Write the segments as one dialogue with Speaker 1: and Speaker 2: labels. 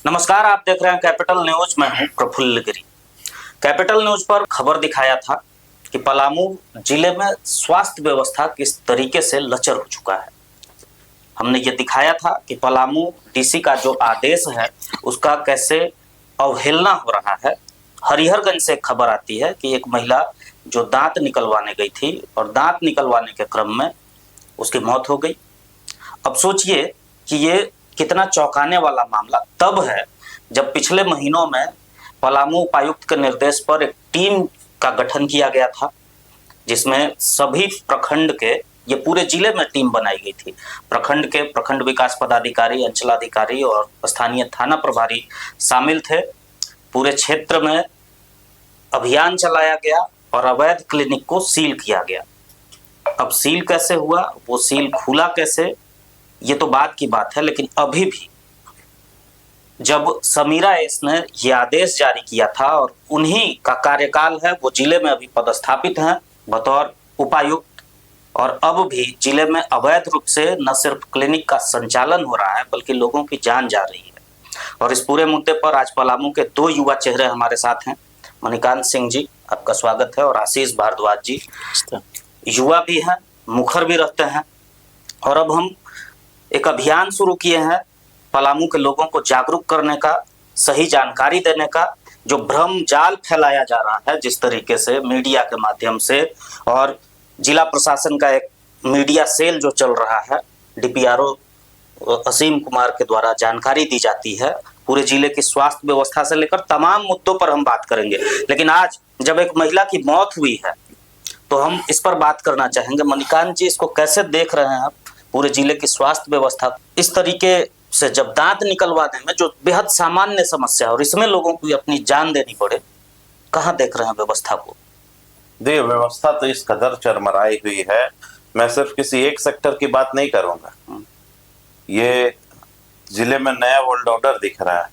Speaker 1: नमस्कार, आप देख रहे हैं कैपिटल न्यूज। मैं हूं प्रफुल्ल गिरी। कैपिटल न्यूज पर खबर दिखाया था कि पलामू जिले में स्वास्थ्य व्यवस्था किस तरीके से लचर हो चुका है। हमने ये दिखाया था कि पलामू डीसी का जो आदेश है उसका कैसे अवहेलना हो रहा है। हरिहरगंज से खबर आती है कि एक महिला जो दांत निकलवाने गई थी और दांत निकलवाने के क्रम में उसकी मौत हो गई। अब सोचिए कि ये कितना चौंकाने वाला मामला तब है जब पिछले महीनों में पलामू उपायुक्त के निर्देश पर एक टीम का गठन किया गया था, जिसमें सभी प्रखंड के, ये पूरे जिले में टीम बनाई गई थी। प्रखंड के प्रखंड विकास पदाधिकारी, अंचलाधिकारी और स्थानीय थाना प्रभारी शामिल थे। पूरे क्षेत्र में अभियान चलाया गया और अवैध क्लिनिक को सील किया गया। अब सील कैसे हुआ, वो सील खुला कैसे, ये तो बात की बात है। लेकिन अभी भी जब समीरा एस ने यह आदेश जारी किया था और उन्हीं का कार्यकाल है, वो जिले में अभी पदस्थापित हैं बतौर उपायुक्त, और अब भी जिले में अवैध रूप से न सिर्फ क्लिनिक का संचालन हो रहा है बल्कि लोगों की जान जा रही है। और इस पूरे मुद्दे पर आज पलामू के दो युवा चेहरे हमारे साथ हैं। मणिकांत सिंह जी, आपका स्वागत है, और आशीष भारद्वाज जी, युवा भी हैं, मुखर भी रहते हैं। और अब हम एक अभियान शुरू किए हैं पलामू के लोगों को जागरूक करने का, सही जानकारी देने का। जो भ्रम जाल फैलाया जा रहा है जिस तरीके से मीडिया के माध्यम से, और जिला प्रशासन का एक मीडिया सेल जो चल रहा है, डीपीआरओ असीम कुमार के द्वारा जानकारी दी जाती है, पूरे जिले की स्वास्थ्य व्यवस्था से लेकर तमाम मुद्दों पर हम बात करेंगे। लेकिन आज जब एक महिला की मौत हुई है तो हम इस पर बात करना चाहेंगे। मणिकांत जी, इसको कैसे देख रहे हैं आप, पूरे जिले की स्वास्थ्य व्यवस्था इस तरीके से, जब दांत निकलवाने में जो बेहद सामान्य समस्या है और इसमें लोगों को अपनी जान देनी पड़े, कहाँ देख रहे हैं व्यवस्था को?
Speaker 2: देखिए, व्यवस्था तो इस कदर चरमराई हुई है। मैं सिर्फ किसी एक सेक्टर की बात नहीं करूंगा। ये जिले में नया वर्ल्ड ऑर्डर दिख रहा है।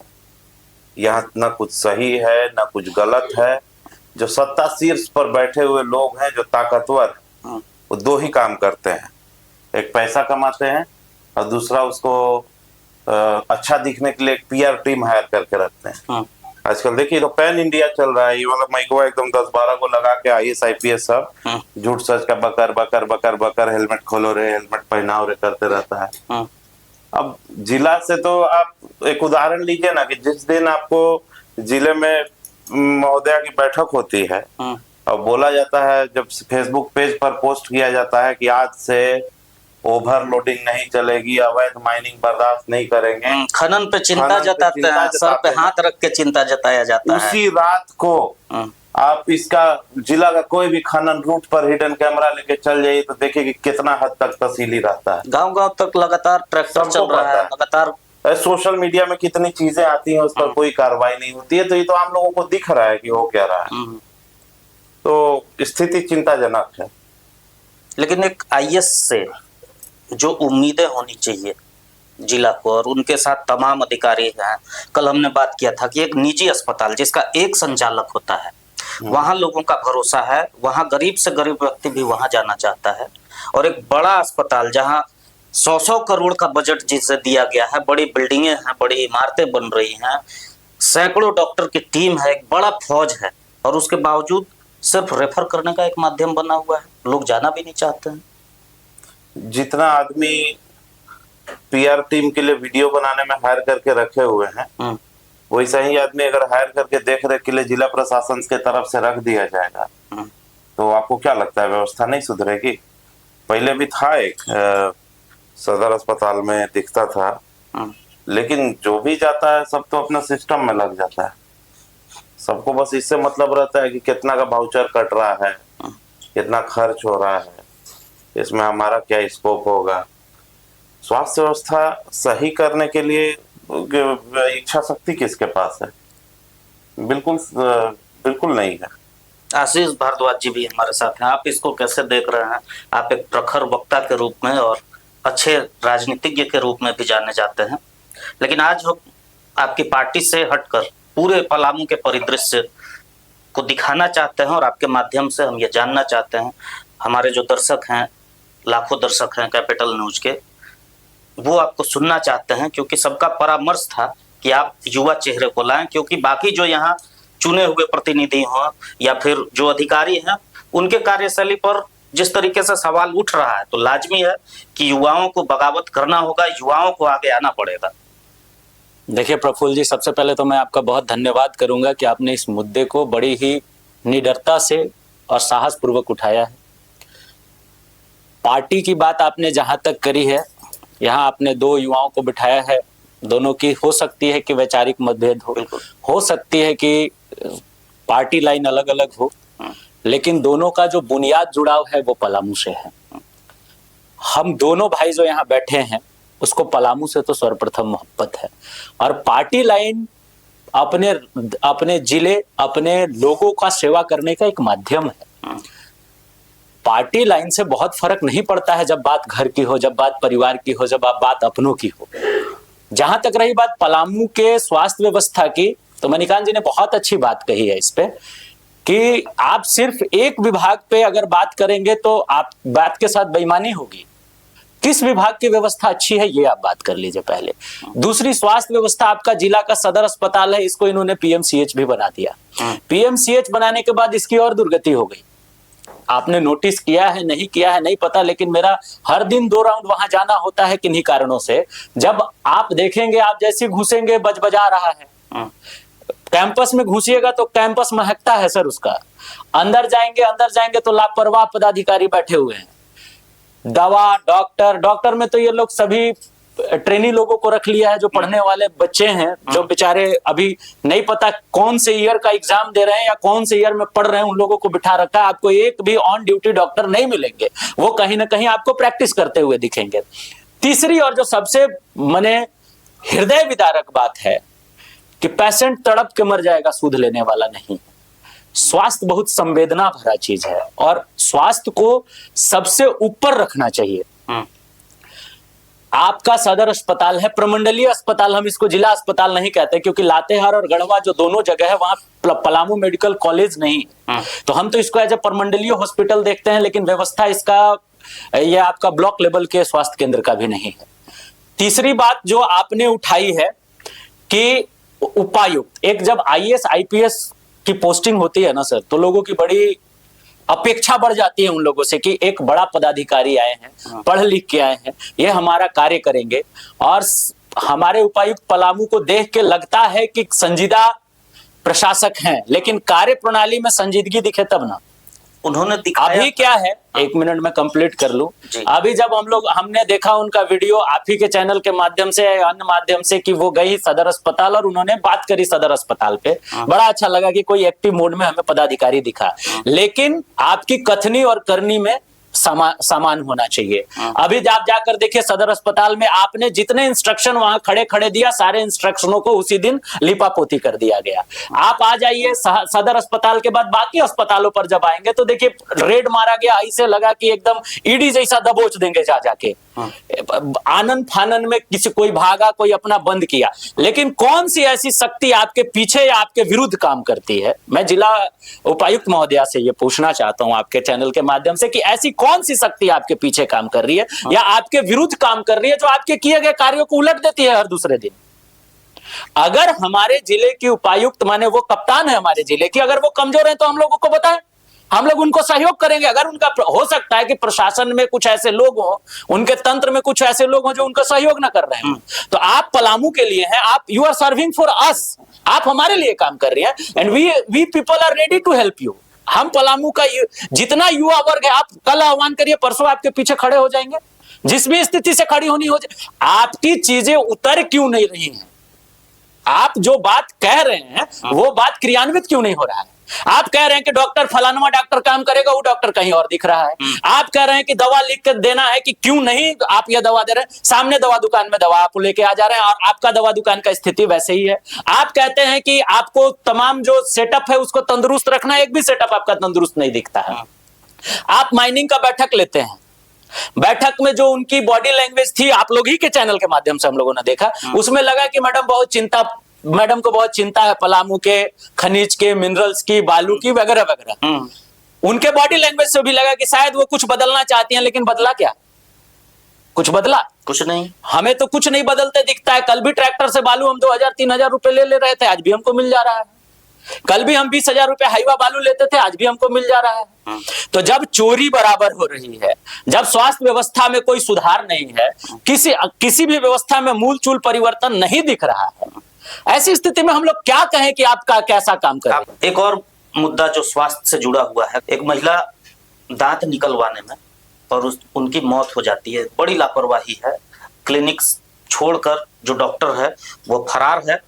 Speaker 2: यहाँ ना कुछ सही है ना कुछ गलत है। जो सत्ता शीर्ष पर बैठे हुए लोग हैं, जो ताकतवर, वो दो ही काम करते हैं। एक पैसा कमाते हैं और दूसरा उसको अच्छा दिखने के लिए एक पीआर टीम हायर करके रखते हैं। आजकल देखिए तो पैन इंडिया चल रहा है। ये मतलब माइको एकदम 10-12 को लगा के आईएएस आईपीएस सब झूठ सच का बकर बकर बकर बकर, हेलमेट खोलो रे, हेलमेट पहनाओ रे करते रहता है। अब जिला से तो आप एक उदाहरण लीजिए ना कि जिस दिन आपको जिले में महोदया की बैठक होती है और बोला जाता है, जब फेसबुक पेज पर पोस्ट किया जाता है कि आज से ओवरलोडिंग नहीं चलेगी, अवैध माइनिंग बर्दाश्त नहीं करेंगे,
Speaker 1: खनन पे चिंता जताते हैं, सर पे हाथ रख के चिंता जताया जाता है।
Speaker 2: उसी रात को आप इसका जिला का कोई भी खनन रूट पर हिडन कैमरा लेके चल जाइए तो देखिए कि कितना हद तक तसीली रहता है।
Speaker 1: गांव-गांव तक लगातार ट्रैक्टर चल रहा है, लगातार
Speaker 2: सोशल मीडिया में कितनी चीजें आती हैं, उस पर कोई कार्रवाई नहीं होती है। तो ये तो आम लोगों को दिख रहा है कि हो क्या रहा है। तो स्थिति चिंताजनक है।
Speaker 1: लेकिन एक आईएएस से जो उम्मीदें होनी चाहिए जिला को, और उनके साथ तमाम अधिकारी हैं। कल हमने बात किया था कि एक निजी अस्पताल जिसका एक संचालक होता है, वहां लोगों का भरोसा है, वहां गरीब से गरीब व्यक्ति भी वहां जाना चाहता है। और एक बड़ा अस्पताल जहां 100 करोड़ का बजट जिसे दिया गया है, बड़ी बिल्डिंगें हैं, बड़ी इमारतें बन रही हैं, सैकड़ों डॉक्टर की टीम है, एक बड़ा फौज है, और उसके बावजूद सिर्फ रेफर करने का एक माध्यम बना हुआ है। लोग जाना भी नहीं चाहते हैं।
Speaker 2: जितना आदमी पीआर टीम के लिए वीडियो बनाने में हायर करके रखे हुए हैं, वैसा ही आदमी अगर हायर करके देख रेख के लिए जिला प्रशासन के तरफ से रख दिया जाएगा तो आपको क्या लगता है व्यवस्था नहीं सुधरेगी? पहले भी था, एक सदर अस्पताल में दिखता था, लेकिन जो भी जाता है सब तो अपना सिस्टम में लग जाता है। सबको बस इससे मतलब रहता है कि कितना का वाउचर कट रहा है, कितना खर्च हो रहा है, इसमें हमारा क्या स्कोप होगा। स्वास्थ्य व्यवस्था सही करने के लिए इच्छा शक्ति किसके पास है? बिल्कुल नहीं है।
Speaker 1: आशीष भारद्वाज जी भी हमारे साथ हैं। आप इसको कैसे देख रहे हैं? आप एक प्रखर वक्ता के रूप में और अच्छे राजनीतिज्ञ के रूप में भी जाने जाते हैं, लेकिन आज हम आपकी पार्टी से हटकर पूरे पलामू के परिदृश्य को दिखाना चाहते हैं, और आपके माध्यम से हम ये जानना चाहते हैं, हमारे जो दर्शक हैं, लाखों दर्शक हैं कैपिटल न्यूज के, वो आपको सुनना चाहते हैं, क्योंकि सबका परामर्श था कि आप युवा चेहरे को लाएं, क्योंकि बाकी जो यहाँ चुने हुए प्रतिनिधि हों या फिर जो अधिकारी हैं, उनके कार्यशैली पर जिस तरीके से सवाल उठ रहा है, तो लाजमी है कि युवाओं को बगावत करना होगा, युवाओं को आगे आना पड़ेगा।
Speaker 3: देखिए प्रफुल्ल जी, सबसे पहले तो मैं आपका बहुत धन्यवाद करूंगा कि आपने इस मुद्दे को बड़ी ही निडरता से और साहस पूर्वक उठाया है। पार्टी की बात आपने जहां तक करी है, यहाँ आपने दो युवाओं को बिठाया है, दोनों की हो सकती है कि वैचारिक मतभेद हो सकती है कि पार्टी लाइन अलग अलग हो, लेकिन दोनों का जो बुनियाद जुड़ाव है वो पलामू से है। हम दोनों भाई जो यहाँ बैठे हैं उसको पलामू से तो सर्वप्रथम मोहब्बत है, और पार्टी लाइन अपने जिले, अपने लोगों का सेवा करने का एक माध्यम है। पार्टी लाइन से बहुत फर्क नहीं पड़ता है जब बात घर की हो, जब बात परिवार की हो, जब बात अपनों की हो। जहां तक रही बात पलामू के स्वास्थ्य व्यवस्था की, तो मणिकांत जी ने बहुत अच्छी बात कही है इस पे कि आप सिर्फ एक विभाग पे अगर बात करेंगे तो आप बात के साथ बेईमानी होगी। किस विभाग की व्यवस्था अच्छी है ये आप बात कर लीजिए पहले। दूसरी, स्वास्थ्य व्यवस्था आपका जिला का सदर अस्पताल है, इसको इन्होंने पीएमसीएच भी बना दिया। पीएमसीएच बनाने के बाद इसकी और दुर्गति हो गई। आपने नोटिस किया है नहीं किया है नहीं पता, लेकिन मेरा हर दिन 2 राउंड वहां जाना होता है किन्हीं कारणों से। जब आप देखेंगे, आप जैसे घुसेंगे बजबजा रहा है। कैंपस में घुसिएगा तो कैंपस महकता है सर उसका। अंदर जाएंगे तो लापरवाह पदाधिकारी बैठे हुए हैं। दवा, डॉक्टर में तो ये लोग सभी ट्रेनी लोगों को रख लिया है, जो पढ़ने वाले बच्चे हैं, जो बेचारे अभी नहीं पता कौन से ईयर का एग्जाम दे रहे हैं या कौन से ईयर में पढ़ रहे हैं, उन लोगों को बिठा रखा है। आपको एक भी ऑन ड्यूटी डॉक्टर नहीं मिलेंगे, वो कहीं ना कहीं आपको प्रैक्टिस करते हुए दिखेंगे। तीसरी और जो सबसे मने हृदय विदारक बात है कि पेशेंट तड़प के मर जाएगा, सूद लेने वाला नहीं। स्वास्थ्य बहुत संवेदना भरा चीज है और स्वास्थ्य को सबसे ऊपर रखना चाहिए। आपका सदर अस्पताल है, प्रमंडलीय अस्पताल, हम इसको जिला अस्पताल नहीं कहते, क्योंकि लातेहार और गढ़वा जो दोनों जगह है वहां पलामू मेडिकल कॉलेज नहीं, तो हम तो इसको एज ए प्रमंडलीय हॉस्पिटल देखते हैं, लेकिन व्यवस्था इसका ये आपका ब्लॉक लेवल के स्वास्थ्य केंद्र का भी नहीं है। तीसरी बात जो आपने उठाई है कि उपायुक्त, एक जब आईएएस आईपीएस की पोस्टिंग होती है ना सर, तो लोगों की बड़ी अपेक्षा बढ़ जाती है उन लोगों से कि एक बड़ा पदाधिकारी आए हैं, पढ़ लिख के आए हैं, ये हमारा कार्य करेंगे। और हमारे उपायुक्त पलामू को देख के लगता है कि संजीदा प्रशासक हैं, लेकिन कार्य प्रणाली में संजीदगी दिखे तब ना।
Speaker 1: उन्होंने दिखाया।
Speaker 3: अभी क्या है, 1 मिनट में कंप्लीट कर लूं। अभी जब हमने देखा उनका वीडियो आप ही के चैनल के माध्यम से, अन्य माध्यम से, कि वो गई सदर अस्पताल और उन्होंने बात करी सदर अस्पताल पे, बड़ा अच्छा लगा कि कोई एक्टिव मोड में हमें पदाधिकारी दिखा। लेकिन आपकी कथनी और करनी में समान होना चाहिए। अभी आप जाकर देखिए सदर अस्पताल में, आपने जितने इंस्ट्रक्शन वहां खड़े खड़े दिया, सारे इंस्ट्रक्शनों को उसी दिन लिपापोती कर दिया गया। आप आ जाइए सदर अस्पताल के बाद बाकी अस्पतालों पर जब आएंगे तो देखिए रेड मारा गया, ऐसे लगा कि एकदम ईडी जैसा दबोच देंगे जाके। आनंद फानन में किसी कोई भागा, कोई अपना बंद किया, लेकिन कौन सी ऐसी शक्ति आपके पीछे या आपके विरुद्ध काम करती है? मैं जिला उपायुक्त महोदया से ये पूछना चाहता हूं आपके चैनल के माध्यम से कि ऐसी कौन सी शक्ति आपके पीछे काम कर रही है या आपके विरुद्ध काम कर रही है, जो आपके किए गए कार्यों को उलट देती है हर दूसरे दिन? अगर हमारे जिले की उपायुक्त, माने वो कप्तान है हमारे जिले की, अगर वो कमजोर है तो हम लोगों को बताएं, हम लोग उनको सहयोग करेंगे। अगर उनका हो सकता है कि प्रशासन में कुछ ऐसे लोग हों, उनके तंत्र में कुछ ऐसे लोग हों जो उनका सहयोग ना कर रहे हैं, तो आप पलामू के लिए हैं, आप you are serving for us, आप हमारे लिए काम कर रही हैं, and we people are ready to help you. हम पलामू का जितना युवा वर्ग है, आप कल आह्वान करिए, परसों आपके पीछे खड़े हो जाएंगे। जिस भी स्थिति से खड़ी होनी हो जाए, आपकी चीजें उतर क्यों नहीं रही हैं? आप जो बात कह रहे हैं वो बात क्रियान्वित क्यों नहीं हो रहा है? आप कह रहे हैं कि डॉक्टर फलाना डॉक्टर काम करेगा, वो डॉक्टर कहीं और दिख रहा है। आप कह रहे हैं कि दवा लिख कर देना है, कि क्यों नहीं आप ये दवा दे रहे हैं, सामने दवा दुकान में दवा आप लेके आ जा रहे हैं और आपका दवा दुकान का स्थिति वैसे ही है। आप कहते हैं कि आपको तमाम जो सेटअप है उसको तंदुरुस्त रखना है, एक भी सेटअप आपका तंदुरुस्त नहीं दिखता है। आप माइनिंग का बैठक लेते हैं, बैठक में जो उनकी बॉडी लैंग्वेज थी, आप लोग ही के चैनल के माध्यम से हम लोगों ने देखा, उसमें लगा कि मैडम को बहुत चिंता है पलामू के खनिज के, मिनरल्स की, बालू की, वगैरह वगैरह। उनके बॉडी लैंग्वेज से भी लगा कि शायद वो कुछ बदलना चाहती हैं, लेकिन बदला क्या? कुछ बदला?
Speaker 1: कुछ नहीं।
Speaker 3: हमें तो कुछ नहीं बदलते दिखता है। कल भी ट्रैक्टर से बालू हम 2000-3000 रुपए ले रहे थे, आज भी हमको मिल जा रहा है। कल भी हम 20,000 रुपए हाईवा बालू लेते थे, आज भी हमको मिल जा रहा है। तो जब चोरी बराबर हो रही है, जब स्वास्थ्य व्यवस्था में कोई सुधार नहीं है, किसी भी व्यवस्था में मूलचूल परिवर्तन नहीं दिख रहा है, ऐसी स्थिति में हम लोग क्या कहें कि आपका कैसा काम करें?
Speaker 1: एक और मुद्दा जो स्वास्थ्य से जुड़ा हुआ है, एक महिला दांत निकलवाने में और उनकी मौत हो जाती है। बड़ी लापरवाही है। क्लिनिक छोड़कर जो डॉक्टर है वो फरार है।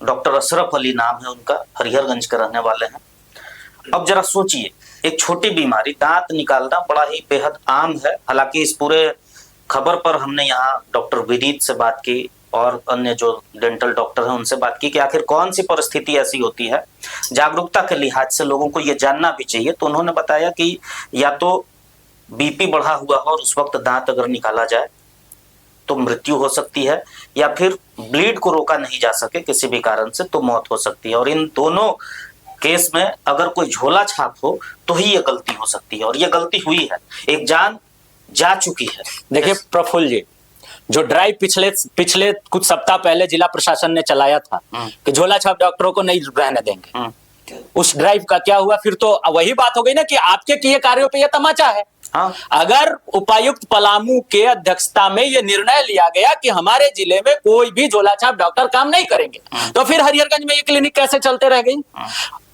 Speaker 1: डॉक्टर अशरफ अली नाम है उनका, हरिहरगंज के रहने वाले हैं। अब जरा सोचिए, एक छोटी बीमारी दांत निकालना बड़ा ही बेहद आम है। हालांकि इस पूरे खबर पर हमने यहाँ डॉक्टर विनीत से बात की और अन्य जो डेंटल डॉक्टर हैं उनसे बात की कि आखिर कौन सी परिस्थिति ऐसी होती है। जागरूकता के लिहाज से लोगों को ये जानना भी चाहिए। तो उन्होंने बताया कि या तो बीपी बढ़ा हुआ हो और उस वक्त दांत अगर निकाला जाए तो मृत्यु हो सकती है, या फिर ब्लीड को रोका नहीं जा सके किसी भी कारण से तो मौत हो सकती है। और इन दोनों केस में अगर कोई झोला छाप हो तो ही ये गलती हो सकती है, और ये गलती हुई है, एक जान जा चुकी है।
Speaker 3: देखिए प्रफुल्ल जी, जो ड्राइव पिछले कुछ सप्ताह पहले जिला प्रशासन ने चलाया था कि झोला छाप डॉक्टरों को नहीं रहने देंगे, उस ड्राइव का क्या हुआ? फिर तो वही बात हो गई ना कि आपके किए कार्यों पे ये तमाचा है।
Speaker 1: हाँ।
Speaker 3: अगर उपायुक्त पलामू के अध्यक्षता में ये निर्णय लिया गया कि हमारे जिले में कोई भी झोला छाप डॉक्टर काम नहीं करेंगे, तो फिर हरिहरगंज में ये क्लिनिक कैसे चलते रह गई?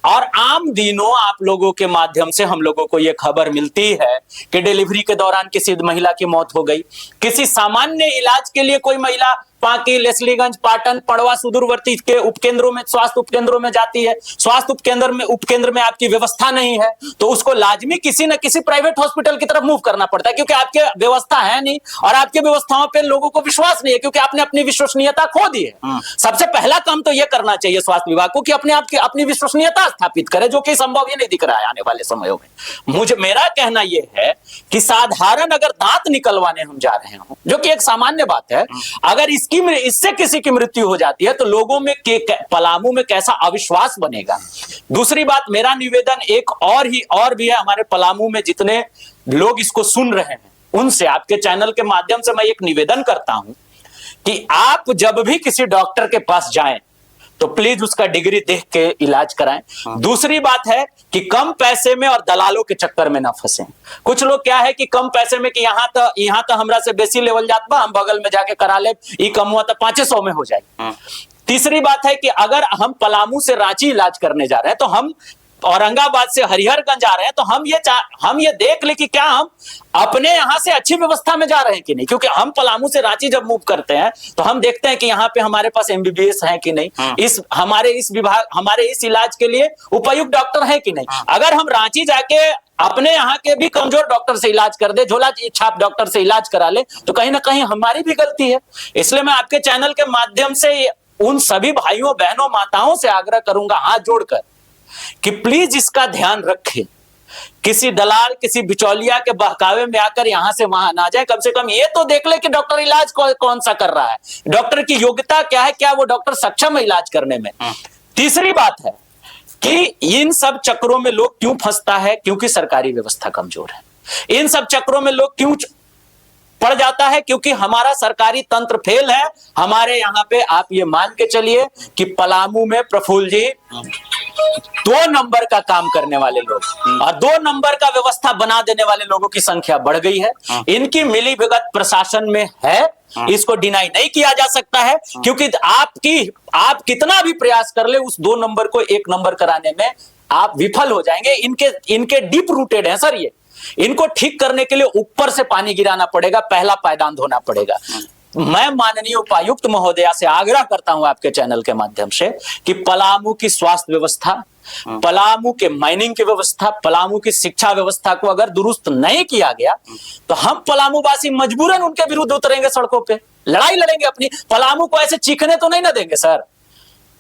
Speaker 3: और आम दिनों आप लोगों के माध्यम से हम लोगों को ये खबर मिलती है कि डिलीवरी के दौरान किसी महिला की मौत हो गई। किसी सामान्य इलाज के लिए कोई महिला पांकी, लेस्लीगंज, पाटन, पड़वा सुदूरवर्ती के उपकेंद्रों में, स्वास्थ्य उपकेंद्रों में जाती है। स्वास्थ्य उपकेंद्र में आपकी व्यवस्था नहीं है तो उसको लाजमी किसी न किसी प्राइवेट हॉस्पिटल की तरफ मूव करना पड़ता है, क्योंकि आपके व्यवस्था है नहीं और आपके व्यवस्थाओं पे लोगों को विश्वास नहीं है, क्योंकि आपने अपनी विश्वसनीयता खो दी है। सबसे पहला काम तो यह करना चाहिए स्वास्थ्य विभाग को कि अपनी विश्वसनीयता स्थापित करे, जो कि संभव ही नहीं दिख रहा है आने वाले समयों में। मेरा कहना यह है कि साधारण अगर दांत निकलवाने हम जा रहे हो, जो कि एक सामान्य बात है, अगर इससे किसी की मृत्यु हो जाती है तो लोगों में पलामू में कैसा अविश्वास बनेगा। दूसरी बात, मेरा निवेदन एक और भी है, हमारे पलामू में जितने लोग इसको सुन रहे हैं उनसे, आपके चैनल के माध्यम से मैं एक निवेदन करता हूं कि आप जब भी किसी डॉक्टर के पास जाएं तो प्लीज उसका डिग्री देख के इलाज कराएं। दूसरी बात है कि कम पैसे में और दलालों के चक्कर में ना फंसें। कुछ लोग क्या है कि कम पैसे में कि यहाँ तो हमरा से बेसी लेवल जात बा, हम बगल में जाके करा ले, ये कम हुआ तो 500 में हो जाएगी। तीसरी बात है कि अगर हम पलामू से रांची इलाज करने जा रहे हैं, तो हम औरंगाबाद से हरिहरगंज आ रहे हैं, तो हम ये देख ले कि क्या हम अपने यहां से अच्छी व्यवस्था में जा रहे हैं कि नहीं, क्योंकि हम पलामू से रांची जब मूव करते हैं तो हम देखते हैं कि यहाँ पे हमारे पास एमबीबीएस है कि नहीं, हमारे इस इलाज के लिए उपयुक्त डॉक्टर है कि नहीं। अगर हम रांची जाके अपने यहाँ के भी कमजोर डॉक्टर से इलाज कर दे, झोला छाप डॉक्टर से इलाज करा ले, तो कहीं ना कहीं हमारी भी गलती है। इसलिए मैं आपके चैनल के माध्यम से उन सभी भाइयों, बहनों, माताओं से आग्रह करूंगा हाथ जोड़कर कि प्लीज इसका ध्यान रखें। किसी दलाल, किसी बिचौलिया के बहकावे में आकर यहां से वहां ना जाए। कम से कम ये तो देख ले कि डॉक्टर इलाज कौन सा कर रहा है, डॉक्टर की योग्यता क्या है, क्या वो डॉक्टर सक्षम है इलाज करने में। तीसरी बात है कि इन सब चक्रों में लोग क्यों फंसता है, क्योंकि सरकारी व्यवस्था कमजोर है। इन सब चक्रों में लोग क्यों पड़ जाता है, क्योंकि हमारा सरकारी तंत्र फेल है। हमारे यहाँ पे आप ये मान के चलिए कि पलामू में प्रफुल्ल जी 2 नंबर का काम करने वाले लोग और 2 नंबर का व्यवस्था बना देने वाले लोगों की संख्या बढ़ गई है। इनकी मिलीभगत प्रशासन में है, इसको डिनाई नहीं किया जा सकता है, क्योंकि आप कितना भी प्रयास कर ले उस 2 नंबर को 1 नंबर कराने में आप विफल हो जाएंगे। इनके डीप रूटेड है सर ये, इनको ठीक करने के लिए ऊपर से पानी गिराना पड़ेगा, पहला पायदान धोना पड़ेगा। मैं माननीय उपायुक्त महोदया से आग्रह करता हूं आपके चैनल के माध्यम से कि पलामू की स्वास्थ्य व्यवस्था, पलामू के माइनिंग की व्यवस्था, पलामू की शिक्षा व्यवस्था को अगर दुरुस्त नहीं किया गया तो हम पलामू वासी मजबूरन उनके विरुद्ध उतरेंगे, सड़कों पे लड़ाई लड़ेंगे अपनी। पलामू को ऐसे चीखने तो नहीं ना देंगे सर,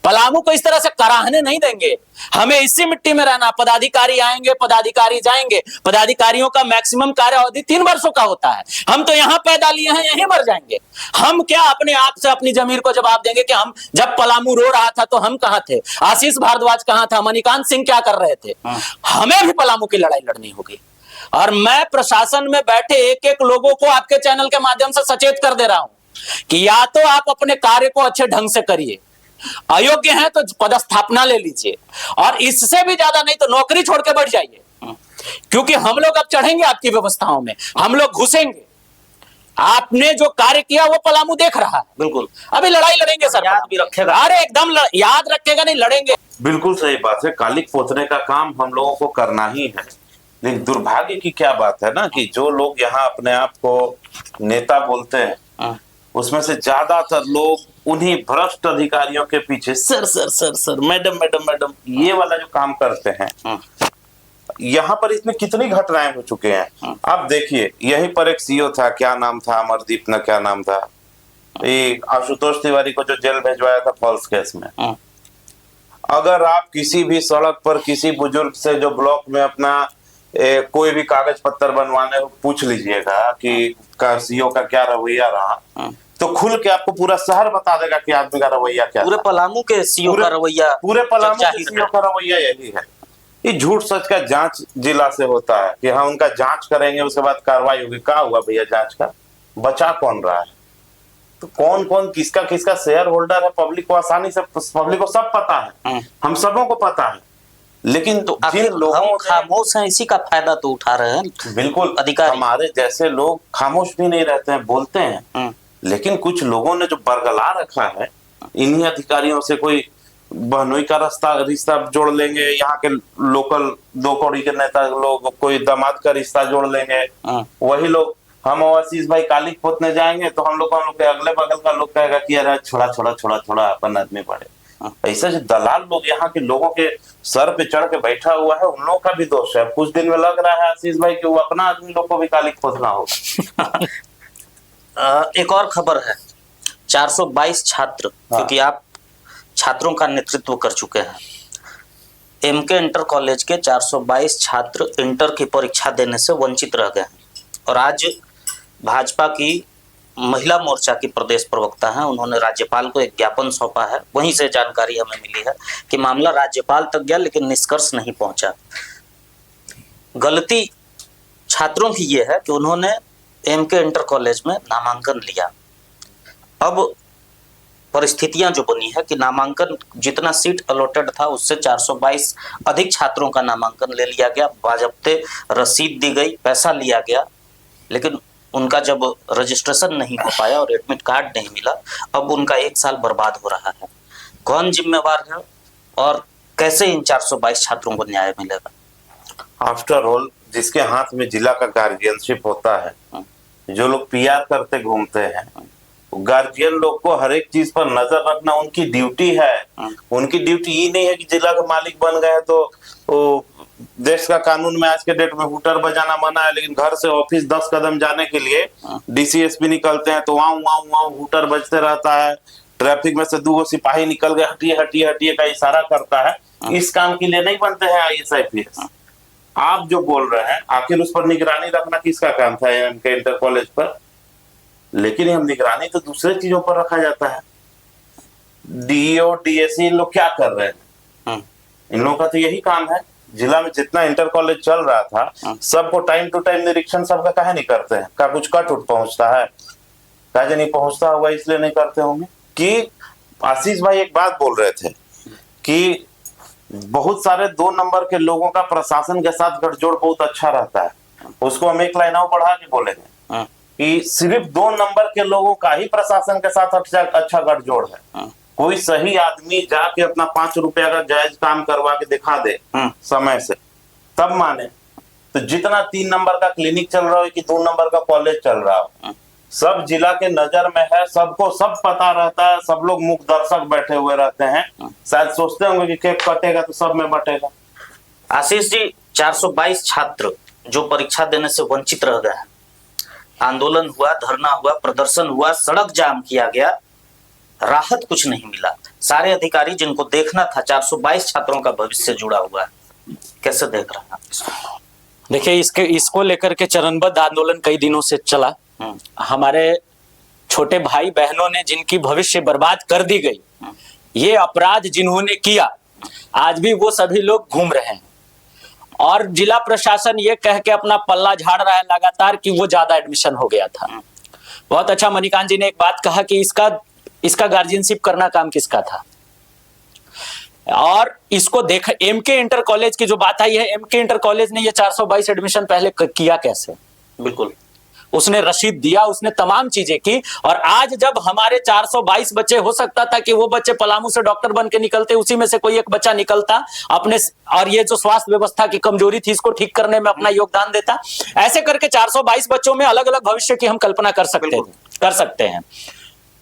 Speaker 3: पलामू को इस तरह से कराहने नहीं देंगे। हमें इसी मिट्टी में रहना। पदाधिकारी आएंगे, पदाधिकारी जाएंगे। पदाधिकारियों का मैक्सिमम कार्य अवधि 3 वर्षों का होता है। हम तो यहाँ पैदा लिए हैं, यहीं मर जाएंगे। हम क्या अपने आप से अपनी जमीर को जवाब देंगे कि हम जब पलामू रो रहा था तो हम कहाँ थे, आशीष भारद्वाज कहाँ था, मणिकांत सिंह क्या कर रहे थे। हमें भी पलामू की लड़ाई लड़नी होगी। और मैं प्रशासन में बैठे एक एक लोगों को आपके चैनल के माध्यम से सचेत कर दे रहा हूं कि या तो आप अपने कार्य को अच्छे ढंग से करिए, अयोग्य हैं तो पदस्थापना ले लीजिए, और इससे भी ज्यादा नहीं तो नौकरी छोड़ के बैठ जाइए, क्योंकि हम लोग अब चढ़ेंगे आपकी व्यवस्थाओं में, हम लोग घुसेंगे। आपने जो कार्य किया वो पलामू देख रहा है।
Speaker 1: बिल्कुल,
Speaker 3: अभी लड़ाई लड़ेंगे सर,
Speaker 1: याद भी रखेगा।
Speaker 3: अरे एकदम याद रखेगा, नहीं लड़ेंगे।
Speaker 2: बिल्कुल सही बात है, कालिक पोतने का काम हम लोगों को करना ही है। लेकिन दुर्भाग्य की क्या बात है ना कि जो लोग यहाँ अपने आप को नेता बोलते हैं, उसमें से ज्यादातर लोग उन्हीं भ्रष्ट अधिकारियों के पीछे sir sir sir sir, madam madam madam, ये वाला जो काम करते हैं। यहाँ पर इसमें कितनी घटनाएं हो चुके हैं। आप देखिए, यहीं पर एक सीओ था, क्या नाम था, अमरदीप ना क्या नाम था, ये आशुतोष तिवारी को जो जेल भेजवाया था फॉल्स केस में। अगर आप किसी भी सड़क पर किसी बुजुर्ग से जो ब्लॉक में अपना कोई भी कागज पत्तर बनवाने पूछ लीजिएगा कि सीओ का क्या रवैया रहा, तो खुल के आपको पूरा शहर बता देगा कि आदमी का रवैया क्या।
Speaker 1: पूरे पलामू के सीओ का रवैया,
Speaker 2: पूरे पलामू के सीओ का रवैया यही है। ये झूठ सच का जांच जिला से होता है कि हाँ उनका जांच करेंगे, उसके बाद कार्रवाई होगी। क्या हुआ भैया जांच का? बचा कौन रहा है? तो कौन कौन किसका किसका शेयर होल्डर है, पब्लिक को आसानी से, पब्लिक को सब पता है, हम सबों को पता है। लेकिन
Speaker 1: तो
Speaker 2: जिन लोगों
Speaker 1: खामोश हैं, इसी का फायदा तो उठा रहे हैं।
Speaker 2: बिल्कुल,
Speaker 1: अधिकारी
Speaker 2: हमारे जैसे लोग खामोश भी नहीं रहते हैं, बोलते हैं। लेकिन कुछ लोगों ने जो बरगला रखा है, इन्हीं अधिकारियों से कोई बहनोई का रिश्ता जोड़ लेंगे, यहाँ के लोकल 2 कौड़ी के नेता लोग कोई दामाद का रिश्ता जोड़ लेंगे। वही लोग, हम आशीष भाई कालिक पोतने जाएंगे तो हम लोग के अगले बगल का लोग कहेगा कि अरे छोड़ा छोड़ा छोड़ा छोड़ा, अपन आदमी पड़े। ऐसा जो दलाल लोग यहाँ के लोगों के सर पे चढ़ के बैठा हुआ है, उन लोगों का भी दोष है। कुछ दिन में लग रहा है आशीष भाई कि वो अपना आदमी लोग को भी कालिक पोतना होगा।
Speaker 1: एक और खबर है, 422 छात्र, क्योंकि आप छात्रों का नेतृत्व कर चुके हैं, एमके इंटर कॉलेज के 422 छात्र इंटर की परीक्षा देने से वंचित रह गए हैं। और आज भाजपा की महिला मोर्चा की प्रदेश प्रवक्ता हैं, उन्होंने राज्यपाल को एक ज्ञापन सौंपा है। वहीं से जानकारी हमें मिली है कि मामला राज्यपाल तक गया लेकिन निष्कर्ष नहीं पहुंचा। गलती छात्रों की यह है कि उन्होंने एमके इंटर कॉलेज में नामांकन लिया। अब परिस्थितियां जो बनी है कि नामांकन, जितना सीट अलॉटेड था उससे 422 अधिक छात्रों का नामांकन ले लिया गया, बाजब्ते रसीद दी गई, पैसा लिया गया, लेकिन उनका जब रजिस्ट्रेशन नहीं हो पाया और एडमिट कार्ड नहीं मिला, अब उनका 1 साल बर्बाद हो रहा है। कौन जिम्मेवार है और कैसे इन 422 छात्रों को न्याय मिलेगा?
Speaker 2: आफ्टर ऑल, जिसके हाथ में जिला का गार्जियनशिप होता है, जो लोग पीआर करते घूमते हैं, गार्जियन लोग को हर एक चीज पर नजर रखना उनकी ड्यूटी है। उनकी ड्यूटी ये नहीं है कि जिला के मालिक बन गए तो देश का कानून में आज के डेट में हुटर बजाना मना है, लेकिन घर से ऑफिस 10 कदम जाने के लिए डीसीएसपी निकलते हैं तो वहां वहां वहां हुटर बजते रहता है। ट्रैफिक में से 2 सिपाही निकल गए, हटिए हटिए हटिए का इशारा करता है। इस काम के लिए नहीं बनते हैं IAS IPS। आप जो बोल रहे हैं, आखिर उस पर निगरानी रखना किसका काम था एमके इंटर कॉलेज पर? लेकिन हम निगरानी तो दूसरे चीजों पर रखा जाता है। डीओ डीएससी इन लोग क्या कर रहे हैं? इन लोगों का तो यही काम है। जिला में जितना इंटर कॉलेज चल रहा था, सबको टाइम टू टाइम निरीक्षण सबका काहे नहीं करते हैं? क्या कुछ कट उठ पहुंचता है? काहे नहीं पहुंचता होगा इसलिए नहीं करते होंगे। कि आशीष भाई एक बात बोल रहे थे कि बहुत सारे 2 नंबर के लोगों का प्रशासन के साथ गठजोड़ बहुत अच्छा रहता है। उसको हम एक लाइन और बढ़ा के बोलेंगे कि सिर्फ 2 नंबर के लोगों का ही प्रशासन के साथ अच्छा गठजोड़ है। कोई सही आदमी जाके अपना 5 रुपया का जायज काम करवा के दिखा दे समय से, तब माने। तो जितना 3 नंबर का क्लिनिक चल रहा हो कि 2 नंबर का कॉलेज चल रहा हो, सब जिला के नजर में है, सबको सब पता रहता है, सब लोग मुख दर्शक बैठे हुए रहते हैं। शायद सोचते होंगे कि केक कटेगा तो सब में बटेगा।
Speaker 1: आशीष जी, 422 छात्र जो परीक्षा देने से वंचित रह गए हैं, आंदोलन हुआ, धरना हुआ, प्रदर्शन हुआ, सड़क जाम किया गया, राहत कुछ नहीं मिला। सारे अधिकारी जिनको देखना था, 422 छात्रों का भविष्य जुड़ा हुआ है, कैसे देख रहे हैं?
Speaker 3: देखिए, इसको लेकर के चरणबद्ध आंदोलन कई दिनों से चला। हमारे छोटे भाई बहनों ने जिनकी भविष्य बर्बाद कर दी गई, ये अपराध जिन्होंने किया, आज भी वो सभी लोग घूम रहे हैं। और जिला प्रशासन ये कह के अपना पल्ला झाड़ रहा है लगातार कि वो ज्यादा एडमिशन हो गया था। बहुत अच्छा मणिकांत जी ने एक बात कहा कि इसका गार्जियनशिप करना काम किसका था, और इसको देख एमके इंटर कॉलेज की जो बात आई है, एमके इंटर कॉलेज ने ये 422 एडमिशन पहले किया कैसे?
Speaker 1: बिल्कुल,
Speaker 3: उसने रसीद दिया, उसने तमाम चीजें की, और आज जब हमारे 422 बच्चे, हो सकता था कि वो बच्चे पलामू से डॉक्टर बन के निकलते, उसी में से कोई एक बच्चा निकलता अपने, और ये जो स्वास्थ्य व्यवस्था की कमजोरी थी इसको ठीक करने में अपना योगदान देता। ऐसे करके 422 बच्चों में अलग अलग भविष्य की हम कल्पना कर सकते हैं।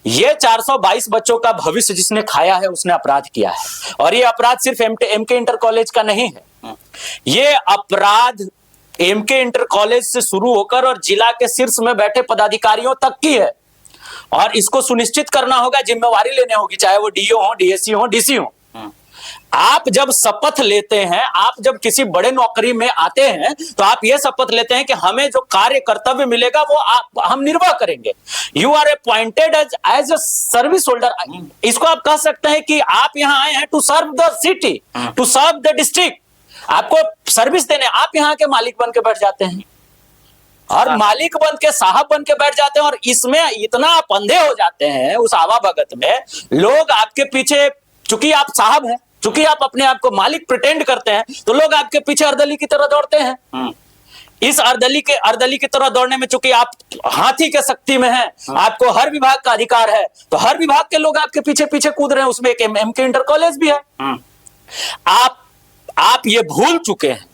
Speaker 3: ये 422 बच्चों का भविष्य जिसने खाया है उसने अपराध किया है, और ये अपराध सिर्फ एमके इंटर कॉलेज का नहीं है, ये अपराध एमके इंटर कॉलेज से शुरू होकर और जिला के शीर्ष में बैठे पदाधिकारियों तक की है, और इसको सुनिश्चित करना होगा, जिम्मेवारी लेने होगी, चाहे वो डीओ हो, डीएससी हो, डीसी हो। आप जब शपथ लेते हैं, आप जब किसी बड़े नौकरी में आते हैं, तो आप यह शपथ लेते हैं कि हमें जो कार्य कर्तव्य मिलेगा वो हम निर्वाह करेंगे। You are appointed as a service holder. इसको आप कह सकते हैं कि आप यहां आए हैं to serve the city, to serve the district, आपको सर्विस देने। आप यहाँ के मालिक बन के बैठ जाते हैं, और मालिक बन के, साहब बन के बैठ जाते हैं, और इसमें इतना आप अंधे हो जाते हैं उस आवा भगत में। लोग आपके पीछे, चूंकि आप साहब हैं, चूंकि आप अपने आप को मालिक प्रिटेंड करते हैं, तो लोग आपके पीछे अर्दली की तरह दौड़ते हैं। इस अर्दली की तरह दौड़ने में चूंकि आप हाथी के शक्ति में हैं, आपको हर विभाग का अधिकार है, तो हर विभाग के लोग आपके पीछे पीछे कूद रहे हैं। उसमें एक एमके इंटर कॉलेज भी है। आप ये भूल चुके हैं,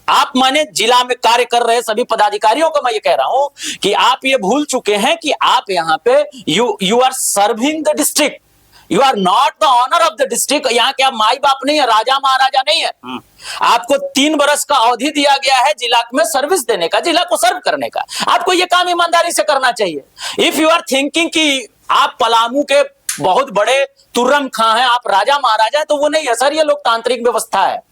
Speaker 3: आप माने जिला में कार्य कर रहे सभी पदाधिकारियों को मैं ये कह रहा हूं कि आप ये भूल चुके हैं कि आप यहां पे you are serving the district, you are not the owner of the district. यहाँ के आप माई बाप नहीं है, राजा महाराजा नहीं है। आपको 3 वर्ष का अवधि दिया गया है जिला में सर्विस देने का, जिला को सर्व करने का। आपको ये काम ईमानदारी से करना चाहिए। इफ यू आर थिंकिंग कि आप पलामू के बहुत बड़े तुर्रम खां हैं, आप राजा महाराजा, तो वो नहीं है सर, ये लोकतांत्रिक व्यवस्था है।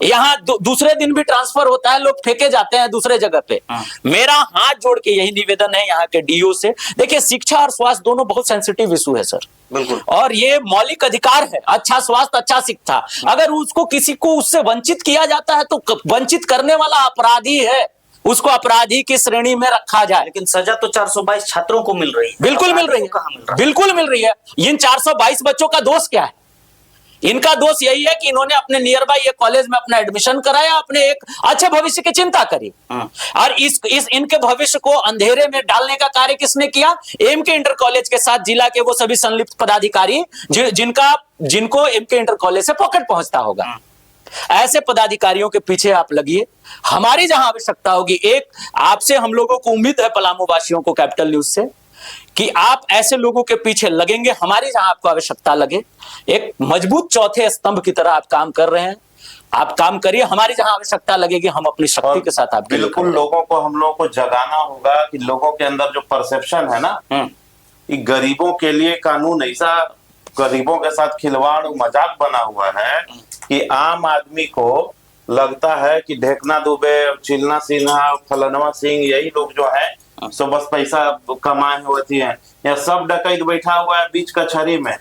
Speaker 3: यहाँ दूसरे दिन भी ट्रांसफर होता है, लोग फेंके जाते हैं दूसरे जगह पे। मेरा हाथ जोड़ के यही निवेदन है यहाँ के डीओ से, देखिए शिक्षा और स्वास्थ्य दोनों बहुत सेंसिटिव इशू है सर,
Speaker 1: बिल्कुल,
Speaker 3: और ये मौलिक अधिकार है। अच्छा स्वास्थ्य, अच्छा शिक्षा, अगर उसको किसी को उससे वंचित किया जाता है तो वंचित करने वाला अपराधी है, उसको अपराधी की श्रेणी में रखा जाए।
Speaker 1: लेकिन सजा तो 422 छात्रों को मिल रही है।
Speaker 3: बिल्कुल मिल रही है, बिल्कुल मिल रही है। इन 422 बच्चों का दोष क्या है? इनका दोष यही है कि इन्होंने अपने नियर बाई ये कॉलेज में अपना एडमिशन कराया, अपने एक अच्छे भविष्य की चिंता करी, और इस इनके भविष्य को अंधेरे में डालने का कार्य किसने किया? एमके इंटर कॉलेज के साथ जिला के वो सभी संलिप्त पदाधिकारी जिनको एमके इंटर कॉलेज से पॉकेट पहुंचता होगा। ऐसे पदाधिकारियों के पीछे आप लगिए। हमारी जहां आवश्यकता होगी, एक आपसे हम लोगों को उम्मीद है, पलामू वासियों को, कैपिटल न्यूज से, कि आप ऐसे लोगों के पीछे लगेंगे। हमारी जहां आपको आवश्यकता लगे, एक मजबूत चौथे स्तंभ की तरह आप काम कर रहे हैं, आप काम करिए। हमारी जहां आवश्यकता लगेगी हम अपनी शक्ति के साथ आपके
Speaker 2: बिल्कुल लोगों को, हम लोगों को जगाना होगा कि लोगों के अंदर जो परसेप्शन है ना, ये गरीबों के लिए कानून ऐसा गरीबों के साथ खिलवाड़ मजाक बना हुआ है कि आम आदमी को लगता है कि ढेकना दुबे, चिलना सिन्हा, फलनवा सिंह, यही लोग जो है सो बस पैसा कमाए होती है। या सब डकैत बैठा हुआ है बीच कचहरी में,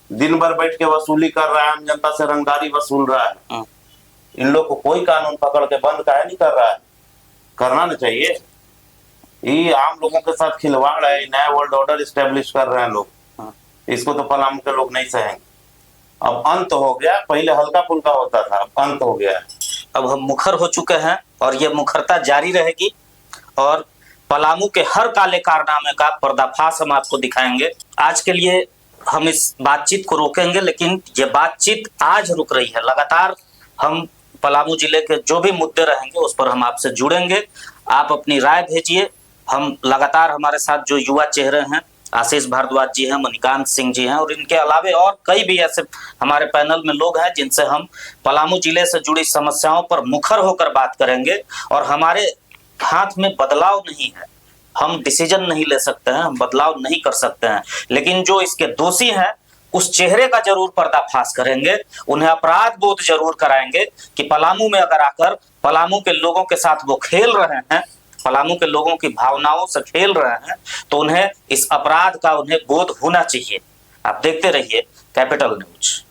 Speaker 2: दिन भर बैठ के वसूली कर रहा है, आम जनता से रंगदारी वसूल रहा है। इन लोग को कोई कानून पकड़ के बंद काहे नहीं कर रहा है? करना ना चाहिए। ये आम लोगों के साथ खिलवाड़ है, नया वर्ल्ड ऑर्डर इस्टेब्लिश कर रहे हैं लोग। इसको तो पलामू के लोग नहीं सहेंगे। अब अंत हो गया, पहले हल्का फुल्का होता था, अब अंत हो गया।
Speaker 1: अब हम मुखर हो चुके हैं और ये मुखरता जारी रहेगी, और पलामू के हर काले कारनामे का पर्दाफाश हम आपको दिखाएंगे। आज के लिए हम इस बातचीत को रोकेंगे, लेकिन ये बातचीत आज रुक रही है। लगातार हम पलामू जिले के जो भी मुद्दे रहेंगे उस पर हम आपसे जुड़ेंगे। आप अपनी राय भेजिए। हम लगातार, हमारे साथ जो युवा चेहरे हैं, आशीष भारद्वाज जी हैं, मणिकांत सिंह जी हैं, और इनके अलावे और कई भी ऐसे हमारे पैनल में लोग हैं जिनसे हम पलामू जिले से जुड़ी समस्याओं पर मुखर होकर बात करेंगे। और हमारे हाथ में बदलाव नहीं है, हम डिसीजन नहीं ले सकते हैं, हम बदलाव नहीं कर सकते हैं, लेकिन जो इसके दोषी हैं उस चेहरे का जरूर पर्दाफाश करेंगे, उन्हें अपराध बोध जरूर कराएंगे कि पलामू में अगर आकर पलामू के लोगों के साथ वो खेल रहे हैं, पलामू के लोगों की भावनाओं से खेल रहे हैं, तो उन्हें इस अपराध का उन्हें बोध होना चाहिए। आप देखते रहिए कैपिटल न्यूज।